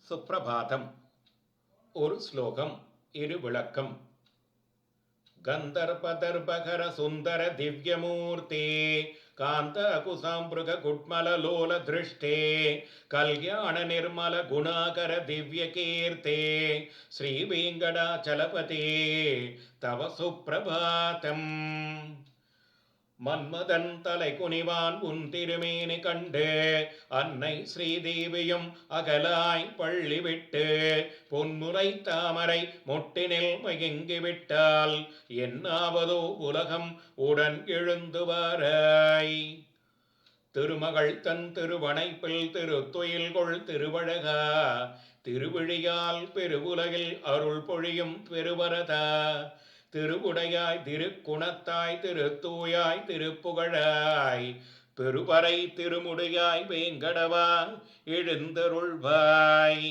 சுப்ரபாதம். ஒரு ஸ்லோகம், இரு விளக்கம். கந்தர்பதர்பகர சுந்தர திவ்யமூர்த்தே காந்த குசாம்பிருக குட்மல லோல திருஷ்டே கல்யாண நிர்மல குணாகர திவ்ய கீர்த்தே ஸ்ரீ வெங்கடாச்சலபதே தவ சுப்ரபாதம். மன்மதன் தலை குனிவான் உன் திருமேனி கண்டு அன்னை ஸ்ரீதேவியும் அகலாய் பள்ளி விட்டு பொன்முலை தாமரை முட்டினில் மயங்கிவிட்டால் என்னாவதோ உலகம் உடன் எழுந்து வாராய். திருமகள் தன் திருவனைப்பில் திருத்துயில்கொள் திருவழகா திருவிழியால் பெருவுலகில் அருள் பொழியும் பெருவரதா திருவுடையாய் திருக்குணத்தாய் திருத்தூயாய் திருப்புகழாய் பெருவரை திருமுடியாய் வேங்கடவா எழுந்தருள்வாய்.